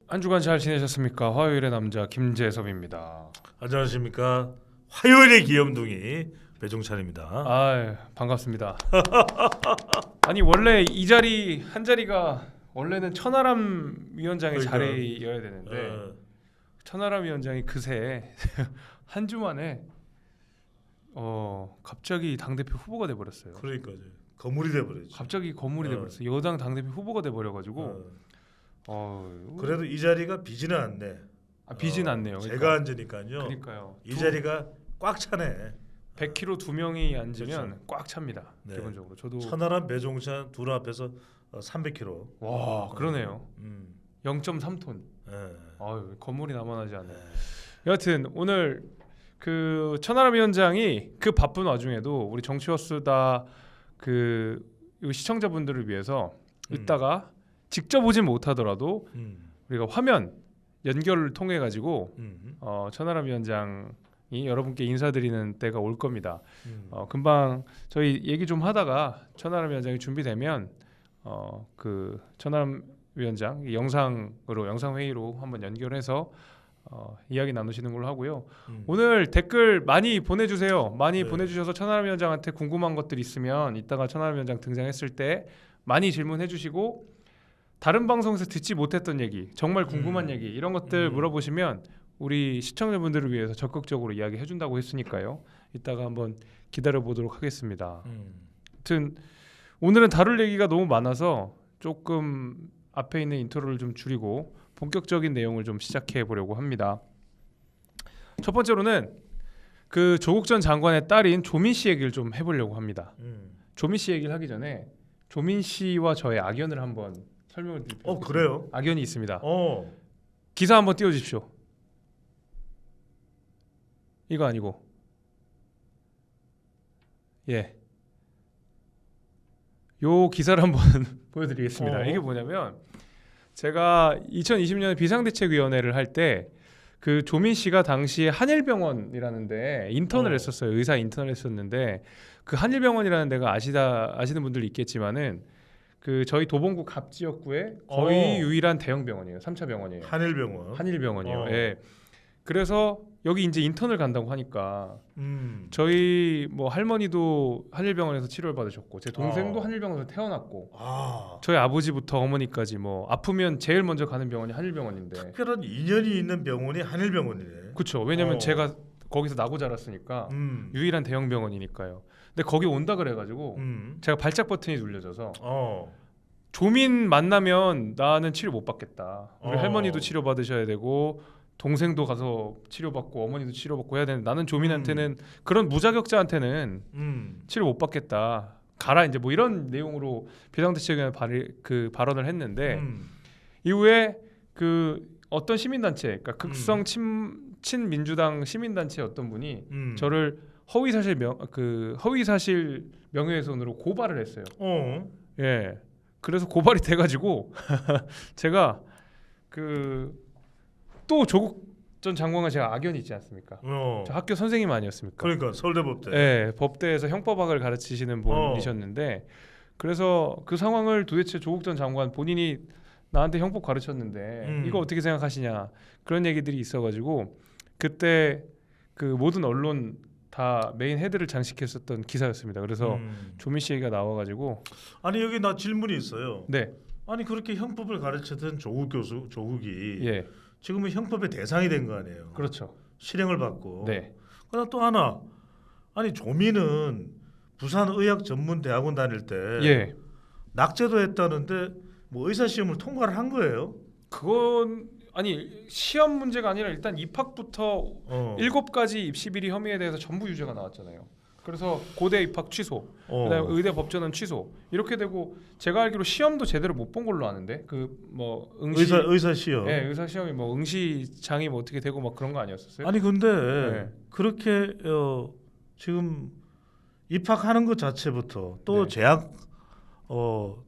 한 주간 잘 지내셨습니까? 화요일의 남자 김재섭입니다. 안녕하십니까. 화요일의 귀염둥이 배종찬입니다. 아, 반갑습니다. 아니 원래 이 자리 한 자리가 원래는 천하람 위원장의 그러니까. 자리여야 되는데 천하람 위원장이 그새 한 주 만에 갑자기 당대표 후보가 돼 버렸어요. 그러니까 거물이 돼버렸지. 갑자기 건물이 돼 버렸어요. 여당 당대표 후보가 돼 버려 가지고 그래도 이 자리가 비지는 않네. 비진 않네요. 제가 앉으니까요. 그러니까요. 이 자리가 꽉 차네. 100kg 두 명이 앉으면 그렇죠. 꽉 찹니다. 네. 기본적으로 저도 천하람 배종찬 둘 앞에서 300kg. 와 그러네요. 0.3톤. 네. 아유 건물이 남아나지 않네. 네. 여하튼 오늘 그 천하람 위원장이 그 바쁜 와중에도 우리 정치워수다 그 시청자분들을 위해서 이따가 직접 오진 못하더라도 우리가 화면 연결을 통해 가지고 천하람 위원장이 여러분께 인사드리는 때가 올 겁니다. 금방 저희 얘기 좀 하다가 천하람 위원장이 준비되면 그 천하람 위원장 영상 회의로 한번 연결해서 이야기 나누시는 걸로 하고요. 오늘 댓글 많이 보내주세요. 많이 네. 보내주셔서 천하람 위원장한테 궁금한 것들 있으면 이따가 천하람 위원장 등장했을 때 많이 질문해주시고 다른 방송에서 듣지 못했던 얘기, 정말 궁금한 얘기 이런 것들 물어보시면 우리 시청자분들을 위해서 적극적으로 이야기해준다고 했으니까요. 이따가 한번 기다려보도록 하겠습니다. 아무튼 오늘은 다룰 얘기가 너무 많아서 조금 앞에 있는 인트로를 좀 줄이고 본격적인 내용을 좀 시작해 보려고 합니다. 첫 번째로는 그 조국 전 장관의 딸인 조민 씨 얘기를 좀 해보려고 합니다. 조민 씨 얘기를 하기 전에 조민 씨와 저의 악연을 한번 설명을 드릴게요. 그래요? 악연이 있습니다. 어. 기사 한번 띄워주십시오. 이거 아니고 요 기사를 한번 보여드리겠습니다. 이게 뭐냐면 제가 2020년에 비상대책위원회를 할 때 그 조민 씨가 당시에 한일병원이라는데 인턴을 했었어요. 의사 인턴을 했었는데 그 한일병원이라는 데가 아시는 분들 있겠지만은 그 저희 도봉구 갑지역구에 거의 유일한 대형 병원이에요. 3차 병원이에요. 한일병원이요. 예. 그래서 여기 이제 인턴을 간다고 하니까 저희 뭐 할머니도 한일병원에서 치료를 받으셨고 제 동생도 한일병원에서 태어났고 저희 아버지부터 어머니까지 뭐 아프면 제일 먼저 가는 병원이 한일병원인데 특별한 인연이 있는 병원이 한일병원이네. 그렇죠. 왜냐면 제가 거기서 나고 자랐으니까 유일한 대형 병원이니까요. 근데 거기 온다 그래가지고 제가 발작 버튼이 눌려져서 조민 만나면 나는 치료 못 받겠다. 우리 할머니도 치료 받으셔야 되고 동생도 가서 치료받고 어머니도 치료받고 해야 되는데 나는 조민한테는 그런 무자격자한테는 치료 못 받겠다. 가라 이제 뭐 이런 내용으로 비상대책위원회 그 발언을 했는데 이후에 그 어떤 시민단체, 그러니까 극성 친민주당 시민단체 어떤 분이 저를 허위사실 명예훼손으로 고발을 했어요. 예, 그래서 고발이 돼가지고 제가 그 또 조국 전 장관과 제가 악연이 있지 않습니까? 저 학교 선생님 아니었습니까? 그러니까 서울대법대. 네, 법대에서 형법학을 가르치시는 분이셨는데 그래서 그 상황을 도대체 조국 전 장관 본인이 나한테 형법 가르쳤는데 이거 어떻게 생각하시냐 그런 얘기들이 있어가지고 그때 그 모든 언론 다 메인 헤드를 장식했었던 기사였습니다. 그래서 조민 씨 얘기가 나와가지고 아니 여기 나 질문이 있어요. 네, 아니 그렇게 형법을 가르쳤던 조국이 예, 지금은 형법의 대상이 된 거 아니에요. 그렇죠. 실형을 받고. 네, 그다음 또 하나. 아니 조민은 부산의학전문대학원 다닐 때 예, 낙제도 했다는데 뭐 의사 시험을 통과를 한 거예요? 그건 아니 시험 문제가 아니라 일단 입학부터 7가지 입시 비리 혐의에 대해서 전부 유죄가 나왔잖아요. 그래서 고대 입학 취소, 그다음에 의대 법전은 취소 이렇게 되고 제가 알기로 시험도 제대로 못 본 걸로 아는데 그 뭐 응시 의사 시험. 네, 의사 시험이 뭐 응시장이 뭐 어떻게 되고 막 그런 거 아니었었어요? 아니 근데 네. 그렇게 지금 입학하는 것 자체부터 또 네. 재학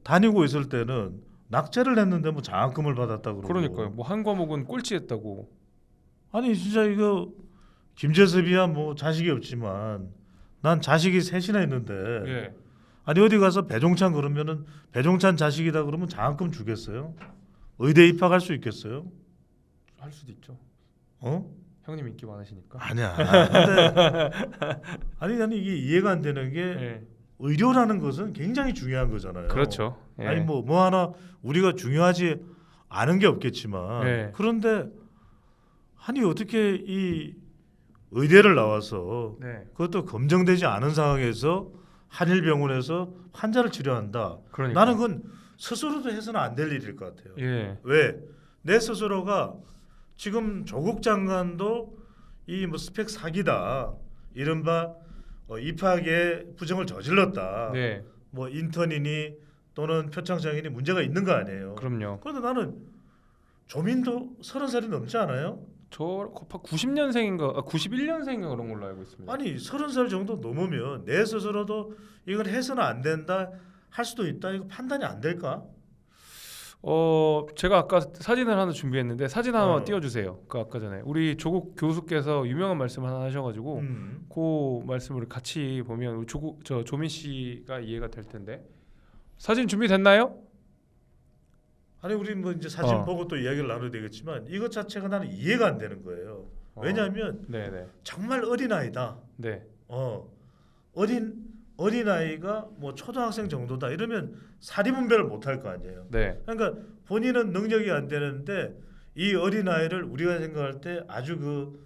다니고 있을 때는 낙제를 했는데 뭐 장학금을 받았다 그러고. 그러니까요. 뭐 한 과목은 꼴찌했다고. 아니 진짜 이거 김재섭이야 뭐 자식이 없지만 난 자식이 셋이나 있는데 예. 아니 어디 가서 배종찬 그러면은 배종찬 자식이다 그러면 장학금 주겠어요? 의대 입학할 수 있겠어요? 할 수도 있죠. 어? 형님 인기 많으시니까. 아니야. 근데 아니 이게 이해가 안 되는 게 예. 의료라는 것은 굉장히 중요한 거잖아요. 그렇죠. 예. 아니 뭐 하나 우리가 중요하지 않은 게 없겠지만 네. 그런데 아니 어떻게 이 의대를 나와서 네. 그것도 검증되지 않은 상황에서 한일병원에서 환자를 치료한다. 그러니까. 나는 그건 스스로도 해서는 안 될 일일 것 같아요. 예. 왜? 내 스스로가 지금 조국 장관도 이 뭐 스펙 사기다. 이른바 입학에 부정을 저질렀다. 네. 뭐 인턴이니 또는 표창장이니 문제가 있는 거 아니에요. 그럼요. 그런데 나는 조민도 30살이 넘지 않아요? 저 90년생인가 91년생인가 그런 걸로 알고 있습니다. 아니 30살 정도 넘으면 내 스스로도 이건 해서는 안 된다 할 수도 있다. 이거 판단이 안 될까? 제가 아까 사진을 하나 준비했는데 사진 하나 어. 띄워주세요. 그 아까 전에 우리 조국 교수께서 유명한 말씀 하나 하셔가지고 그 말씀을 같이 보면 우리 조민 씨가 이해가 될 텐데 사진 준비됐나요? 아니 우리 뭐 이제 사진 어. 보고 또 이야기를 나눠야 되겠지만 이것 자체가 나는 이해가 안 되는 거예요. 왜냐하면 네네. 정말 어린 아이다. 네. 어린 아이가 뭐 초등학생 정도다 이러면 사리분별을 못 할 거 아니에요. 네. 그러니까 본인은 능력이 안 되는데 이 어린 아이를 우리가 생각할 때 아주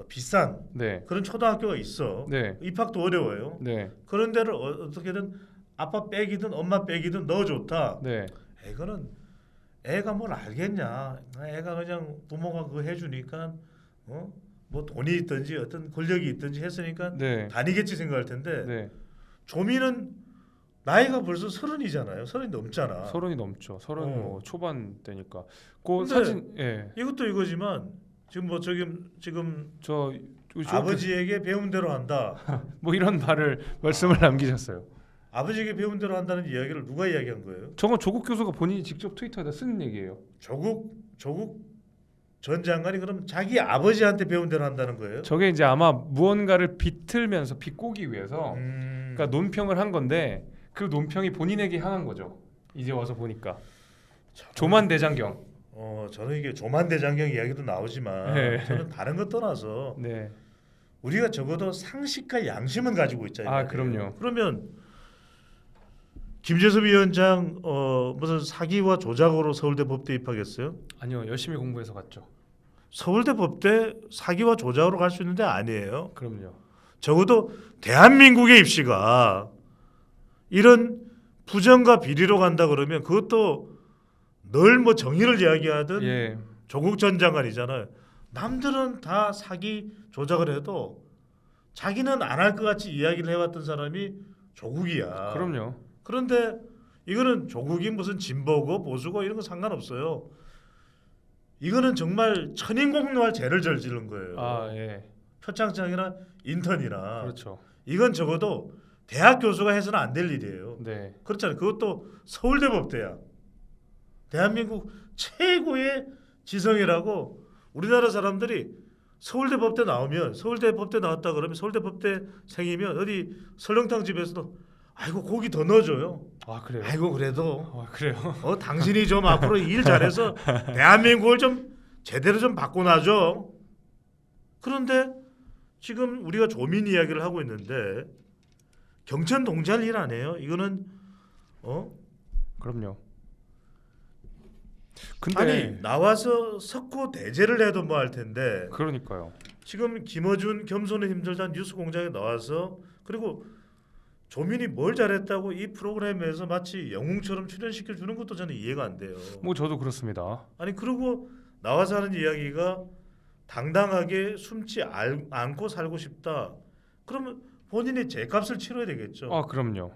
비싼 네. 그런 초등학교가 있어. 네. 입학도 어려워요. 네. 그런 데를 어떻게든 아빠 백이든 엄마 백이든 넣어줬다. 네. 이거는 애가 뭘 알겠냐? 애가 그냥 부모가 그거 해주니까 뭐 돈이 있든지 어떤 권력이 있든지 했으니까 네. 다니겠지 생각할 텐데 네. 조민은 나이가 벌써 30이잖아요. 30 넘잖아. 30이 넘죠. 30 뭐 초반 되니까. 그 근데 사진 예. 이것도 이거지만 지금 뭐 지금 저 아버지에게 배운 대로 한다. 뭐 이런 말씀을 남기셨어요. 아버지에게 배운 대로 한다는 이야기를 누가 이야기한 거예요? 저건 조국 교수가 본인이 직접 트위터에다 쓰는 얘기예요. 조국 전 장관이 그럼 자기 아버지한테 배운 대로 한다는 거예요? 저게 이제 아마 무언가를 비틀면서 비꼬기 위해서 그러니까 논평을 한 건데 그 논평이 본인에게 향한 거죠. 이제 와서 보니까 조만 대장경. 저는 이게 조만대장경 이야기도 나오지만 네. 저는 다른 것 떠나서 네. 우리가 적어도 상식과 양심은 가지고 있잖아요. 아 그럼요. 그러면 김재섭 위원장 무슨 사기와 조작으로 서울대 법대 입학했어요? 아니요 열심히 공부해서 갔죠. 서울대 법대 사기와 조작으로 갈 수 있는데 아니에요. 그럼요. 적어도 대한민국의 입시가 이런 부정과 비리로 간다 그러면 그것도 늘 뭐 정의를 이야기하든 예. 조국 전 장관이잖아요. 남들은 다 사기 조작을 해도 자기는 안 할 것 같이 이야기를 해왔던 사람이 조국이야. 그럼요. 그런데 이거는 조국이 무슨 진보고 보수고 이런 거 상관없어요. 이거는 정말 천인공노할 죄를 저지른 거예요. 아 예. 표창장이나 인턴이나 그렇죠. 이건 적어도 대학 교수가 해서는 안 될 일이에요. 네. 그렇잖아요. 그것도 서울대 법대야. 대한민국 최고의 지성이라고 우리나라 사람들이 서울대 법대 나오면 서울대 법대 나왔다 그러면 서울대 법대생이면 어디 설렁탕 집에서도 아이고 고기 더 넣어줘요. 아 그래요. 아이고 그래도 그래요. 당신이 좀 앞으로 일 잘해서 대한민국을 좀 제대로 좀 바꿔놔줘. 그런데 지금 우리가 조민 이야기를 하고 있는데 경천 동지할 일 아니에요. 이거는 그럼요. 근데 아니 나와서 석고 대제를 해도 뭐 할 텐데 그러니까요. 지금 김어준 겸손에 힘들다 뉴스공장에 나와서 그리고 조민이 뭘 잘했다고 이 프로그램에서 마치 영웅처럼 출연시켜 주는 것도 저는 이해가 안 돼요. 뭐 저도 그렇습니다. 아니 그리고 나와서 하는 이야기가 당당하게 숨지 않고 살고 싶다. 그러면 본인이 죄값을 치러야 되겠죠. 아 그럼요.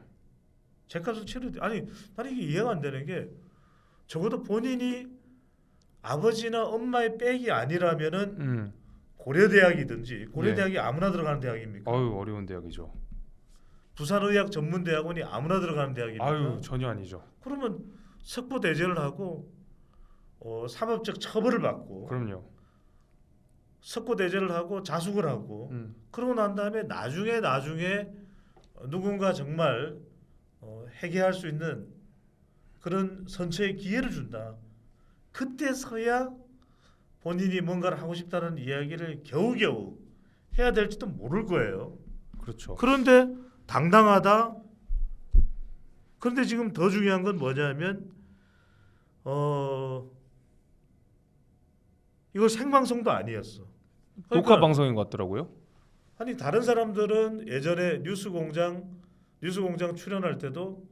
죄값을 치러야 돼. 아니 나는 이게 이해가 안 되는 게 적어도 본인이 아버지나 엄마의 백이 아니라면은 고려대학이든지 고려대학이 아무나 들어가는 대학입니까? 아유 어려운 대학이죠. 부산의학전문대학원이 아무나 들어가는 대학입니까? 아유 전혀 아니죠. 그러면 석고 대제를 하고 사법적 처벌을 받고 그럼요. 석고 대제를 하고 자숙을 하고 그러고 난 다음에 나중에 누군가 정말 해결할 수 있는 그런 선처의 기회를 준다. 그때서야 본인이 뭔가를 하고 싶다는 이야기를 겨우겨우 해야 될지도 모를 거예요. 그렇죠. 그런데 당당하다. 그런데 지금 더 중요한 건 뭐냐면 이거 생방송도 아니었어. 녹화 방송인 것 같더라고요. 아니 다른 사람들은 예전에 뉴스공장 출연할 때도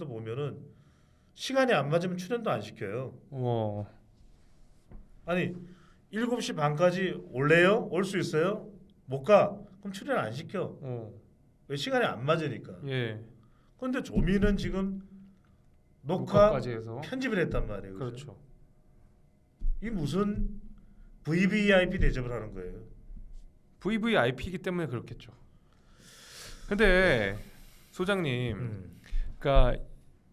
보면은 시간이 안 맞으면 출연도 안 시켜요. 아니 7시 반까지 올래요? 올 수 있어요? 못 가? 그럼 출연 안 시켜. 왜? 시간이 안 맞으니까. 예. 그런데 조미는 지금 녹화 녹화까지 해서 편집을 했단 말이에요. 그렇죠. 이 무슨 VVIP 대접을 하는 거예요. VVIP이기 때문에 그렇겠죠. 근데 소장님, 음. 그러니까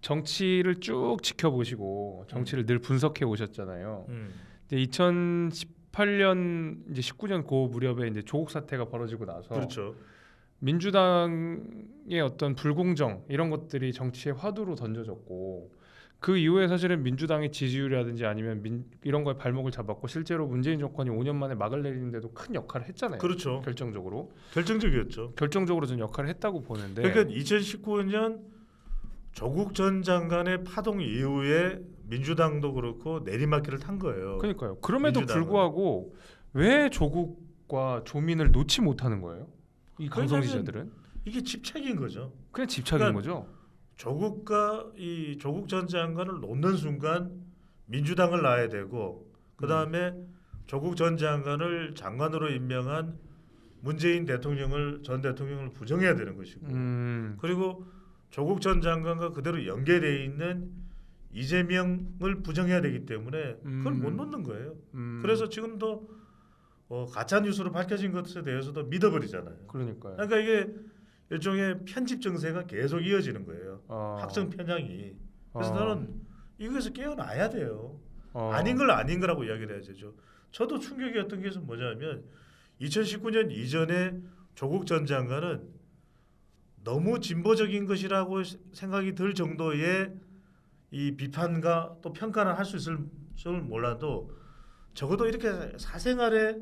정치를 쭉 지켜보시고 정치를 늘 분석해 오셨잖아요. 근데 2018년 이제 19년 고 무렵에 이제 조국 사태가 벌어지고 나서 그렇죠. 민주당의 어떤 불공정 이런 것들이 정치의 화두로 던져졌고 그 이후에 사실은 민주당의 지지율이라든지 아니면 이런 거에 발목을 잡았고 실제로 문재인 정권이 5년 만에 막을 내리는데도 큰 역할을 했잖아요. 그렇죠. 결정적으로 전 역할을 했다고 보는데. 그러니까 2019년 조국 전 장관의 파동 이후에 민주당도 그렇고 내리막길을 탄 거예요. 그러니까요. 그럼에도 민주당은. 불구하고 왜 조국과 조민을 놓지 못하는 거예요? 이 강성지자들은 이게 집착인 거죠. 그냥 집착인 그러니까 거죠. 조국과 이 조국 전 장관을 놓는 순간 민주당을 놔야 되고 그 다음에 조국 전 장관을 장관으로 임명한 문재인 전 대통령을 부정해야 되는 것이고 그리고 조국 전 장관과 그대로 연계되어 있는 이재명을 부정해야 되기 때문에 그걸 못 놓는 거예요. 그래서 지금도 가짜 뉴스로 밝혀진 것에 대해서도 믿어버리잖아요. 그러니까요. 그러니까 이게 일종의 편집 정세가 계속 이어지는 거예요. 확정 편향이. 그래서 저는 이거에서 깨어나야 돼요. 아닌 걸 아닌 거라고 이야기를 해야 되죠. 저도 충격이었던 게 뭐냐면 2019년 이전에 조국 전 장관은 너무 진보적인 것이라고 생각이 들 정도의 이 비판과 또 평가를 할 수 있을 줄 몰라도 적어도 이렇게 사생활에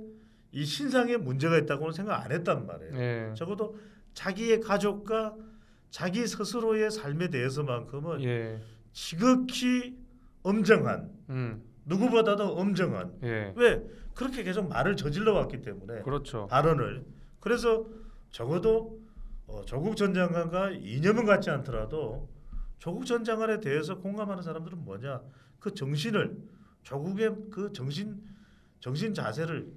이 신상에 문제가 있다고는 생각 안 했단 말이에요. 예. 적어도 자기의 가족과 자기 스스로의 삶에 대해서만큼은 예. 지극히 엄정한 누구보다도 엄정한 예. 왜 그렇게 계속 말을 저질러 왔기 때문에 그렇죠. 발언을 그래서 적어도 조국 전 장관과 이념은 같지 않더라도 조국 전 장관에 대해서 공감하는 사람들은 뭐냐 그 정신을 조국의 그 정신 자세를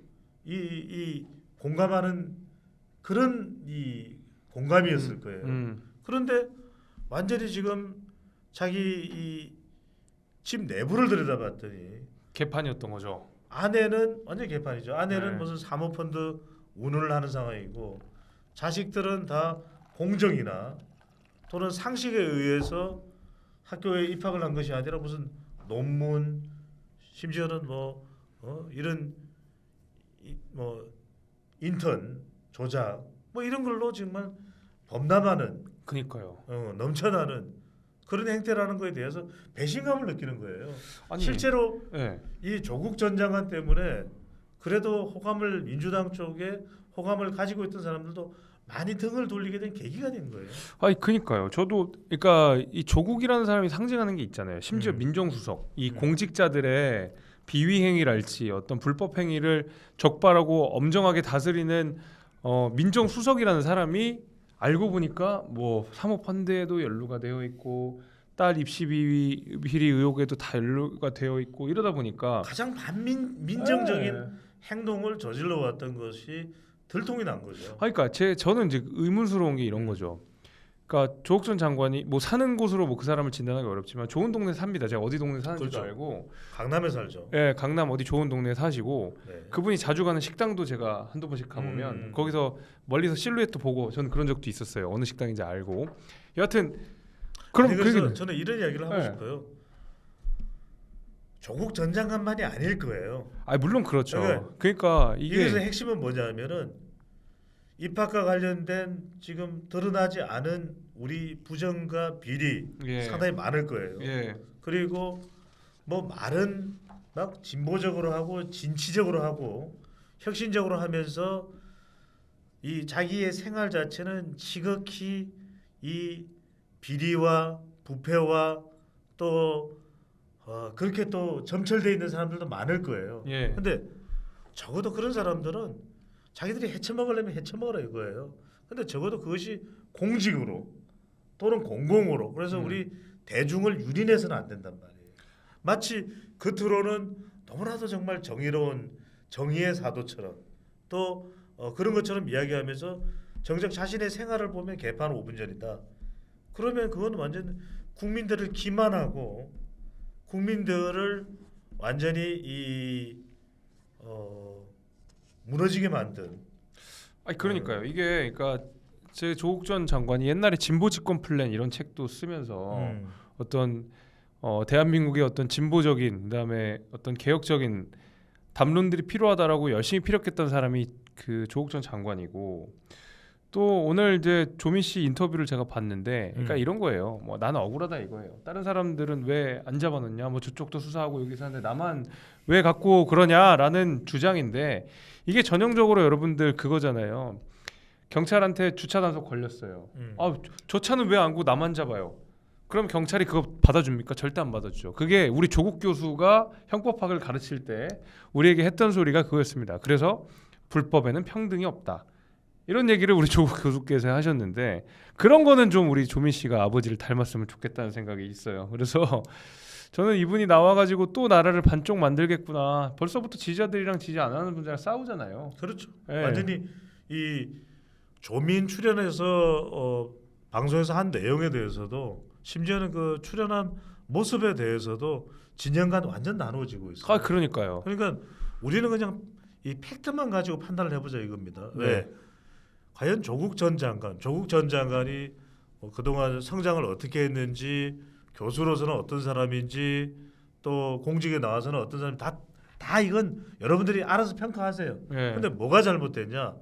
이 공감하는 그런 이 공감이었을 거예요. 그런데 완전히 지금 자기 이 집 내부를 들여다봤더니 개판이었던 거죠. 아내는 완전 개판이죠. 아내는 네. 무슨 사모펀드 운운을 하는 상황이고 자식들은 다 공정이나 또는 상식에 의해서 학교에 입학을 한 것이 아니라 무슨 논문 심지어는 이런 인턴 조작 이런 걸로 정말 범람하는 그니까요. 넘쳐나는 그런 행태라는 거에 대해서 배신감을 느끼는 거예요. 아니, 실제로 예. 이 조국 전 장관 때문에 그래도 민주당 쪽에 호감을 가지고 있던 사람들도 많이 등을 돌리게 된 계기가 된 거예요. 아니 그니까요. 저도 그러니까 이 조국이라는 사람이 상징하는 게 있잖아요. 심지어 민정수석, 이 공직자들의 비위 행위랄지 어떤 불법 행위를 적발하고 엄정하게 다스리는 민정수석이라는 사람이 알고 보니까 사모펀드에도 연루가 되어 있고 딸 입시 비리 의혹에도 다 연루가 되어 있고 이러다 보니까 가장 민정적인 행동을 저질러 왔던 것이 들통이 난 거죠. 그러니까 저는 이제 의문스러운 게 이런 거죠. 그러니까 조국 전 장관이 사는 곳으로 그 사람을 진단하기 어렵지만 좋은 동네 삽니다. 제가 어디 동네 사는지도 그렇죠. 알고. 강남에 살죠. 예, 강남 어디 좋은 동네에 사시고 네. 그분이 자주 가는 식당도 제가 한두 번씩 가보면 거기서 멀리서 실루엣도 보고 저는 그런 적도 있었어요. 어느 식당인지 알고. 여하튼 그럼 그래서 저는 이런 이야기를 하고 네. 싶어요. 조국 전 장관만이 아닐 거예요. 물론 그렇죠. 그러니까 이게서 핵심은 뭐냐면은 입학과 관련된 지금 드러나지 않은 우리 부정과 비리 예. 상당히 많을 거예요. 예. 그리고 뭐 말은 막 진보적으로 하고 진취적으로 하고 혁신적으로 하면서 이 자기의 생활 자체는 지극히 이 비리와 부패와 또 그렇게 또 점철돼 있는 사람들도 많을 거예요. 예. 근데 적어도 그런 사람들은 자기들이 헤쳐먹으려면 헤쳐먹으라 이거예요. 근데 적어도 그것이 공직으로 또는 공공으로 그래서 우리 대중을 유린해서는 안 된단 말이에요. 마치 겉으로는 너무나도 정말 정의로운 정의의 사도처럼 또 그런 것처럼 이야기하면서 정작 자신의 생활을 보면 개판 5분 전이다. 그러면 그건 완전 국민들을 기만하고 국민들을 완전히 무너지게 만든. 아니 그러니까요. 이게 그러니까 제 조국 전 장관이 옛날에 진보 집권 플랜 이런 책도 쓰면서 어떤 대한민국의 어떤 진보적인 그다음에 어떤 개혁적인 담론들이 필요하다라고 열심히 피력했던 사람이 그 조국 전 장관이고 또 오늘 이제 조민 씨 인터뷰를 제가 봤는데 그러니까 이런 거예요. 뭐 나는 억울하다 이거예요. 다른 사람들은 왜 안 잡아놓냐? 뭐 저쪽도 수사하고 여기서 하는데 나만 왜 갖고 그러냐라는 주장인데 이게 전형적으로 여러분들 그거잖아요. 경찰한테 주차 단속 걸렸어요. 저 차는 왜 안 고 나만 잡아요? 그럼 경찰이 그거 받아줍니까? 절대 안 받아주죠. 그게 우리 조국 교수가 형법학을 가르칠 때 우리에게 했던 소리가 그거였습니다. 그래서 불법에는 평등이 없다. 이런 얘기를 우리 조국 교수께서 하셨는데 그런 거는 좀 우리 조민 씨가 아버지를 닮았으면 좋겠다는 생각이 있어요. 그래서 저는 이분이 나와가지고 또 나라를 반쪽 만들겠구나. 벌써부터 지지자들이랑 지지 안 하는 분들이랑 싸우잖아요. 그렇죠. 예. 완전히 이 조민 출연해서 방송에서 한 내용에 대해서도 심지어는 그 출연한 모습에 대해서도 진영 간 완전 나누어지고 있어요. 아 그러니까요. 그러니까 우리는 그냥 이 팩트만 가지고 판단을 해보자 이겁니다. 네. 왜? 과연 조국 전 장관이 그동안 성장을 어떻게 했는지 교수로서는 어떤 사람인지 또 공직에 나와서는 어떤 사람이 다 이건 여러분들이 알아서 평가하세요. 예. 근데 뭐가 잘못됐냐?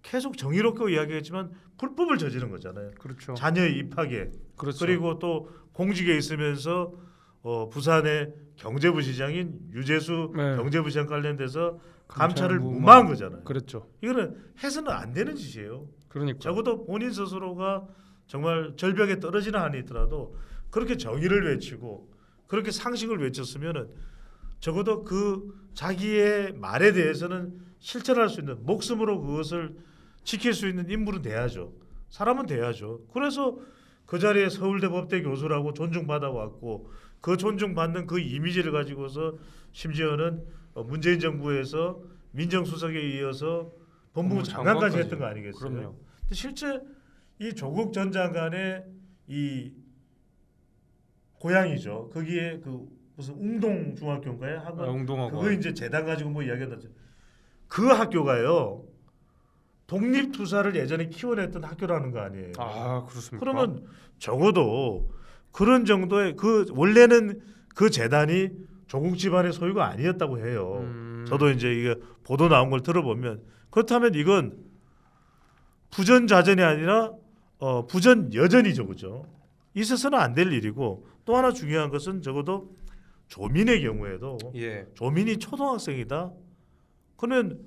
계속 정의롭게 이야기했지만 불법을 저지른 거잖아요. 그렇죠. 자녀의 입학에 그렇죠. 그리고 또 공직에 있으면서 부산의 경제부 시장인 유재수 네. 경제부 시장 관련돼서 감찰을 무마. 무마한 거잖아요. 그렇죠. 이거는 해서는 안 되는 짓이에요. 그러니까. 적어도 본인 스스로가 정말 절벽에 떨어지는 한이 있더라도 그렇게 정의를 외치고 그렇게 상식을 외쳤으면은 적어도 그 자기의 말에 대해서는 실천할 수 있는 목숨으로 그것을 지킬 수 있는 인물은 돼야죠. 사람은 돼야죠. 그래서 그 자리에 서울대 법대 교수라고 존중받아 왔고 그 존중받는 그 이미지를 가지고서 심지어는 문재인 정부에서 민정수석에 이어서 법무부 장관까지 했던 거 아니겠어요? 그럼요. 근데 실제 이 조국 전 장관의 이 고향이죠. 거기에 그 무슨 웅동 중학교인가요? 학원. 웅동하고. 그거 이제 재단 가지고 뭐 이야기한다. 그 학교가요. 독립 투사를 예전에 키워냈던 학교라는 거 아니에요. 아 그렇습니까? 그러면 적어도 그런 정도의 그 원래는 그 재단이 조국 집안의 소유가 아니었다고 해요. 저도 이제 이게 보도 나온 걸 들어보면 그렇다면 이건 부전자전이 아니라 부전여전이죠, 그죠? 있어서는 안 될 일이고 또 하나 중요한 것은 적어도 조민의 경우에도 예. 조민이 초등학생이다. 그러면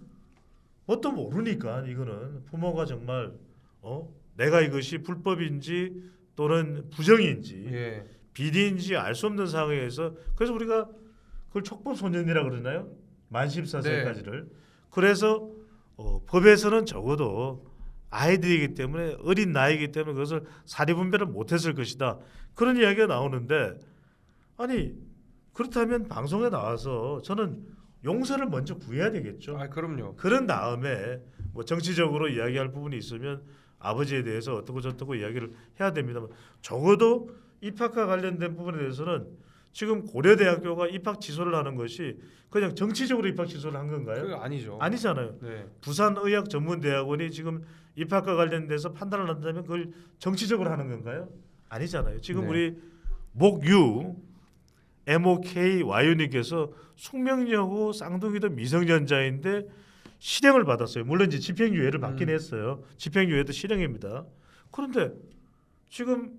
뭣도 모르니까 이거는 부모가 정말 내가 이것이 불법인지 또는 부정인지 예. 비리인지 알 수 없는 상황에서 그래서 우리가 그걸 촉법 소년이라 그러나요? 만 14세까지를. 그래서 법에서는 적어도 아이들이기 때문에 어린 나이이기 때문에 그것을 사리분별을 못했을 것이다. 그런 이야기가 나오는데 아니 그렇다면 방송에 나와서 저는 용서를 먼저 구해야 되겠죠. 아 그럼요. 그런 다음에 뭐 정치적으로 이야기할 부분이 있으면 아버지에 대해서 어떻고 저떻고 이야기를 해야 됩니다만 적어도 입학과 관련된 부분에 대해서는 지금 고려대학교가 입학 취소를 하는 것이 그냥 정치적으로 입학 취소를 한 건가요? 그게 아니죠. 아니잖아요. 네. 부산의학전문대학원이 지금 입학과 관련돼서 판단을 한다면 그걸 정치적으로 하는 건가요? 아니잖아요. 지금 네. 우리 목유 MOKYU님께서 숙명여고 쌍둥이도 미성년자인데 실형을 받았어요. 물론 이제 집행유예를 받긴 했어요. 집행유예도 실형입니다. 그런데 지금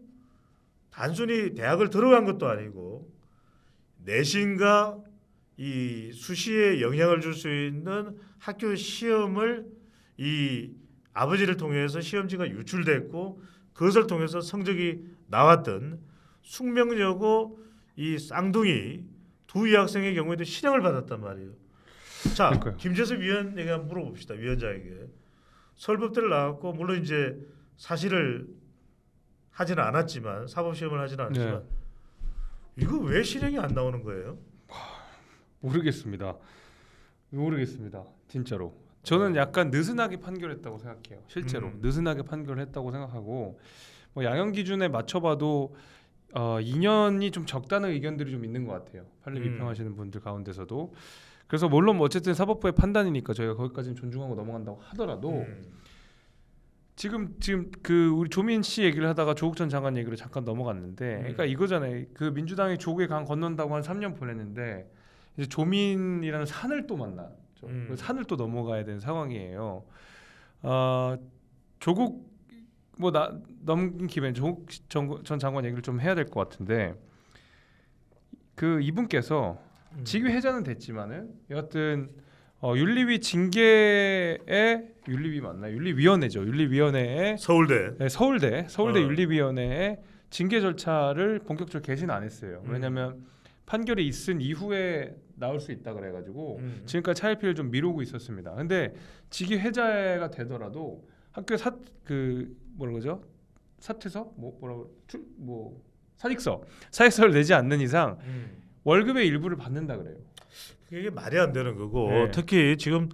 단순히 대학을 들어간 것도 아니고 내신과 이 수시에 영향을 줄 수 있는 학교 시험을 이 아버지를 통해서 시험지가 유출됐고 그것을 통해서 성적이 나왔던 숙명여고 이 쌍둥이 두 여학생의 경우에도 실형을 받았단 말이에요. 자, 그러니까요. 김재섭 위원에게 한번 물어봅시다. 위원장에게. 서울법대를 나왔고 물론 이제 사실을 하지는 않았지만 사법시험을 하지는 않았지만 이거 왜 실형이 안 나오는 거예요? 모르겠습니다. 진짜로. 저는 약간 느슨하게 판결했다고 생각해요. 실제로 느슨하게 판결했다고 생각하고 뭐 양형 기준에 맞춰봐도 2년이 좀 적다는 의견들이 좀 있는 것 같아요. 판례 비평하시는 분들 가운데서도. 그래서 물론 뭐 어쨌든 사법부의 판단이니까 저희가 거기까지는 존중하고 넘어간다고 하더라도 지금 그 우리 조민 씨 얘기를 하다가 조국 전 장관 얘기로 잠깐 넘어갔는데, 그러니까 이거잖아요. 그 민주당이 조국의 강 건넌다고 한 3년 보냈는데 이제 조민이라는 산을 또 만나. 그 산을 또 넘어가야 되는 상황이에요. 조국 뭐 넘긴 김에 조국 전 장관 얘기를 좀 해야 될 것 같은데 그 이분께서 직위 해제는 됐지만은 여하튼 윤리위 징계에 윤리위 맞나요? 윤리위원회죠. 윤리위원회에 서울대. 네, 서울대 윤리위원회에 징계 절차를 본격적으로 개시는 안 했어요. 왜냐하면 판결이 있은 이후에 나올 수 있다 그래가지고 지금까지 차일피를 좀 미루고 있었습니다. 근데 직위 해제가 되더라도 학교 뭐라 그러죠? 사퇴서 사직서를 내지 않는 이상 월급의 일부를 받는다 그래요. 이게 말이 안 되는 거고 네. 특히 지금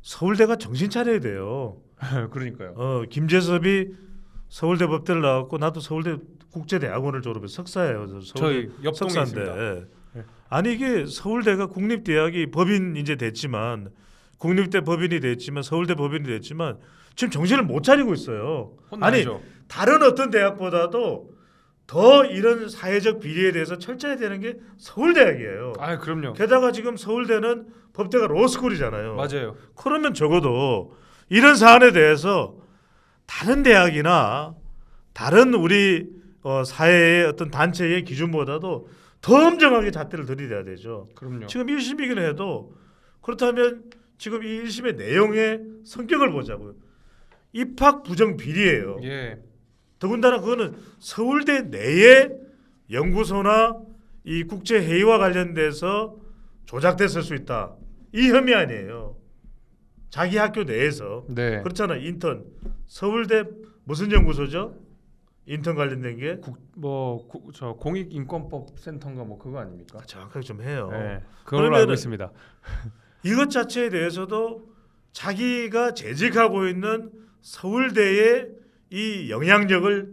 서울대가 정신 차려야 돼요. 그러니까요. 김재섭이 서울대 법대를 나왔고 나도 서울대 국제대학원을 졸업해서 석사예요. 저희 옆동에 석사인데. 있습니다. 네. 아니 이게 서울대가 국립대학이 법인 이제 됐지만 국립대 법인이 됐지만 서울대 법인이 됐지만 지금 정신을 못 차리고 있어요. 혼나죠. 아니 다른 어떤 대학보다도 더 이런 사회적 비리에 대해서 철저해야 되는 게 서울대학이에요. 아, 그럼요. 게다가 지금 서울대는 법대가 로스쿨이잖아요. 맞아요. 그러면 적어도 이런 사안에 대해서 다른 대학이나 다른 우리 사회의 어떤 단체의 기준보다도 더 엄정하게 잣대를 들이대야 되죠. 그럼요. 지금 1심이긴 해도 그렇다면 지금 이 1심의 내용의 성격을 보자고요. 입학 부정 비리예요. 예. 더군다나 그거는 서울대 내의 연구소나 이 국제 회의와 관련돼서 조작됐을 수 있다. 이 혐의 아니에요. 자기 학교 내에서. 네. 그렇잖아. 인턴. 서울대 무슨 연구소죠? 인턴 관련된 게 저 공익인권법 센터인가 뭐 그거 아닙니까? 정확하게 좀 해요. 네. 그걸로 알고 있습니다. 이것 자체에 대해서도 자기가 재직하고 있는 서울대의 이 영향력을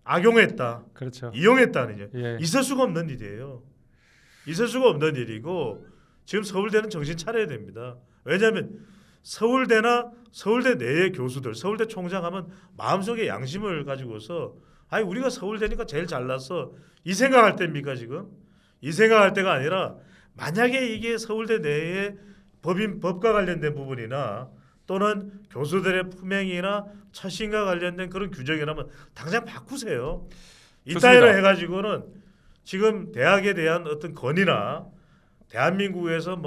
악용했다. 그렇죠. 이용했다는 게 예. 있을 수가 없는 일이에요. 있을 수가 없는 일이고 지금 서울대는 정신 차려야 됩니다. 왜냐하면 서울대나 서울대 내의 교수들, 서울대 총장하면 마음속에 양심을 가지고서 아니 우리가 서울대니까 제일 잘났어 이 생각할 때입니까 지금? 이 생각할 때가 아니라 만약에 이게 서울대 내의 법과 관련된 부분이나 또는 교수들의 품행이나 처신과 관련된 그런 규정이라면 당장 바꾸세요. 이따위로 해가지고는 지금 대학에 대한 어떤 건의나 대한민국에서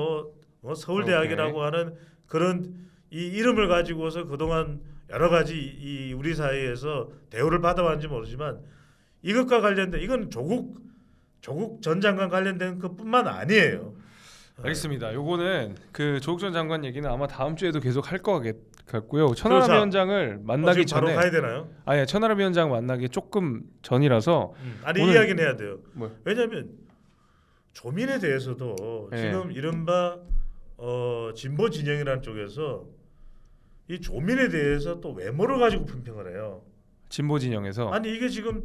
서울대학이라고 하는 그런 이 이름을 가지고서 그동안 여러 가지 이 우리 사회에서 대우를 받아왔는지 모르지만 이것과 관련된 이건 조국 전 장관 관련된 것뿐만 아니에요. 알겠습니다. 요거는 그 조국 전 장관 얘기는 아마 다음 주에도 계속 할 것 같고요. 천하람 그렇죠. 위원장을 만나기 지금 바로 전에 가야 되나요? 아니 천하람 위원장 만나기 조금 전이라서 아니 오늘- 이야기는 해야 돼요. 뭐요? 왜냐하면 조민에 대해서도 네. 지금 이른바 진보 진영이라는 쪽에서 이 조민에 대해서 또 외모를 가지고 품평을 해요. 진보 진영에서 아니 이게 지금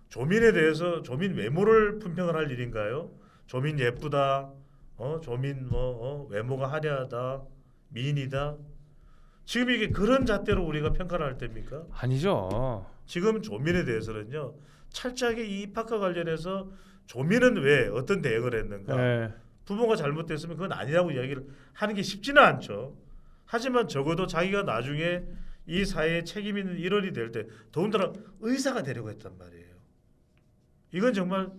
조민에 대해서 조민 외모를 품평을 할 일인가요? 조민 예쁘다. 조민 외모가 화려하다. 미인이다. 지금 이게 그런 잣대로 우리가 평가를 할 때입니까? 아니죠. 지금 조민에 대해서는요. 철저하게 이 입학과 관련해서 조민은 왜 어떤 대응을 했는가? 네. 부모가 잘못됐으면 그건 아니라고 이야기를 하는 게 쉽지는 않죠. 하지만 적어도 자기가 나중에 이 사회에 책임 있는 일원이 될 때 더군다나 의사가 되려고 했단 말이에요. 이건 정말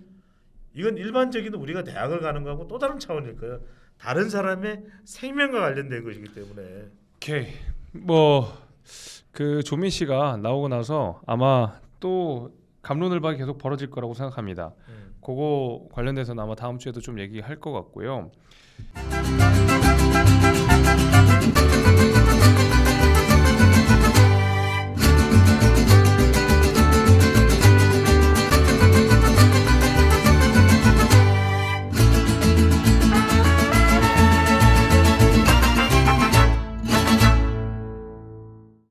이건 일반적인 우리가 대학을 가는 거하고 또 다른 차원일 거예요. 다른 사람의 생명과 관련된 것이기 때문에. 오케이. 뭐 그 조민 씨가 나오고 나서 아마 또 갑론을박이 계속 벌어질 거라고 생각합니다. 그거 관련돼서는 아마 다음 주에도 좀 얘기할 것 같고요.